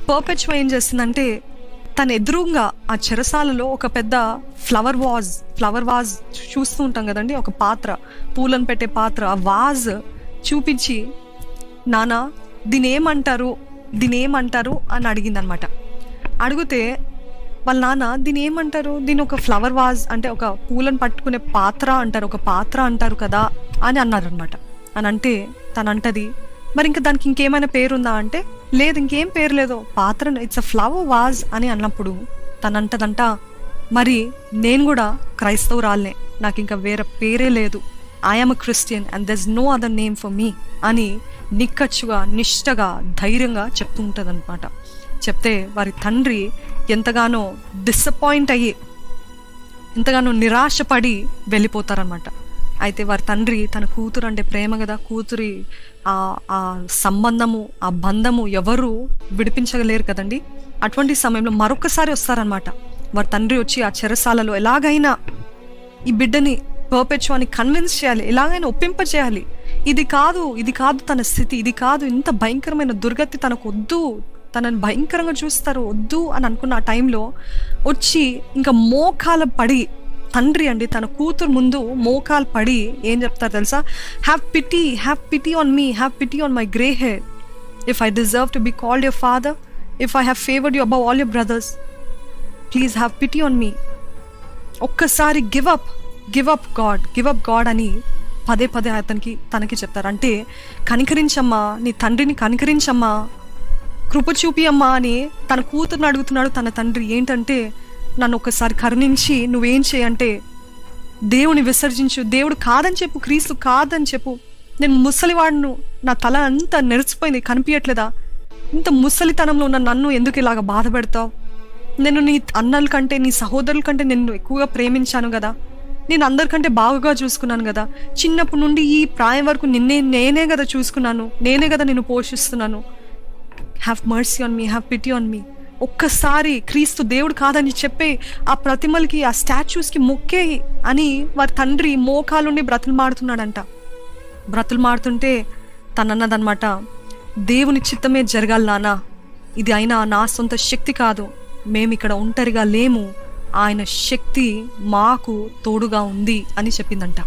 పర్పెచువా ఏం చేస్తుందంటే తన ఎదురుగా ఆ చెరసాలలో ఒక పెద్ద ఫ్లవర్ వాజ్ చూస్తూ ఉంటాం కదండి, ఒక పాత్ర, పూలను పెట్టే పాత్ర, ఆ వాజ్ చూపించి నానా దీని ఏమంటారు అని అడిగింది అనమాట. అడిగితే వాళ్ళ నాన్న దీని ఏమంటారు, దీని ఒక ఫ్లవర్ వాజ్ అంటే ఒక పూలను పట్టుకునే పాత్ర అంటారు, ఒక పాత్ర అంటారు కదా అని అన్నారు అనమాట. అని అంటే తనంటది మరి ఇంకా దానికి ఇంకేమైనా పేరుందా అంటే లేదు, ఇంకేం పేరు లేదు, పాత్ర, ఇట్స్ అ ఫ్లవర్ వాజ్ అని అన్నప్పుడు తనంటదంట మరి నేను కూడా క్రైస్తవురాలనే, నాకు ఇంకా వేరే పేరే లేదు, I'm a Christian and there is no other name for me అని నిక్కచ్చుగా నిష్టగా ధైర్యంగా చెప్తూ ఉంటుంది అనమాట. చెప్తే వారి తండ్రి ఎంతగానో డిసప్పాయింట్ అయ్యి ఎంతగానో నిరాశపడి వెళ్ళిపోతారనమాట. అయితే వారి తండ్రి తన కూతురు అంటే ప్రేమ కదా, కూతురి ఆ సంబంధము ఆ బంధము ఎవరు విడిపించలేరు కదండి. అటువంటి సమయంలో మరొకసారి వస్తారనమాట. వారి తండ్రి వచ్చి ఆ చెరసాలలో ఎలాగైనా ఈ బిడ్డని పర్పెచువాని కన్విన్స్ చేయాలి, ఎలాగైనా ఒప్పింపచేయాలి, ఇది కాదు తన స్థితి, ఇది కాదు, ఇంత భయంకరమైన దుర్గతి తనకు వద్దు, తనని భయంకరంగా చూస్తారు వద్దు అని అనుకున్న ఆ టైంలో వచ్చి ఇంకా మోకాలు పడి తండ్రి అండి తన కూతురు ముందు మోకాలు పడి ఏం చెప్తారు తెలుసా, have pity on me, have pity on my grey hair, if I deserve to be called your father, if I have favoured you above all your brothers, please have pity on me. ఒక్కసారి give up God అని పదే తనకి చెప్తారు. అంటే కనికరించమ్మా, నీ తండ్రిని కనికరించమ్మా, కృప చూపి అమ్మా అని తన కూతురుని అడుగుతున్నాడు తన తండ్రి. ఏంటంటే నన్ను ఒక్కసారి కరుణించి నువ్వేం చేయంటే దేవుని విసర్జించు, దేవుడు కాదని చెప్పు, క్రీస్తు కాదని చెప్పు, నేను ముసలివాడును, నా తల అంతా నెరిచిపోయింది, కనిపించట్లేదా, ఇంత ముసలితనంలో ఉన్న నన్ను ఎందుకు ఇలాగ బాధ పెడతావు, నేను నీ అన్నల కంటే నీ సహోదరుల కంటే నిన్ను ఎక్కువగా ప్రేమించాను కదా, నేను అందరికంటే బాగా చూసుకున్నాను కదా, చిన్నప్పటి నుండి ఈ ప్రాయం వరకు నేనే కదా చూసుకున్నాను, నేనే కదా నిన్ను పోషిస్తున్నాను, have mercy on me, have pity on me. ఒక్కసారి క్రీస్తు దేవుడు కాదని చెప్పే ఆ ప్రతిమలకి ఆ స్టాచ్యూస్కి మొక్కే అని వారి తండ్రి మోకాలుండి బ్రతులుమాడుతున్నాడంట. బ్రతులుమాడుతుంటే తనన్నదనమాట, దేవుని చిత్తమే జరగాలి నాన్న, ఇది అయినా నా సొంత శక్తి కాదు, మేము ఇక్కడ ఒంటరిగా లేము, ఆయన శక్తి మాకు తోడుగా ఉంది అని చెప్పిందంట.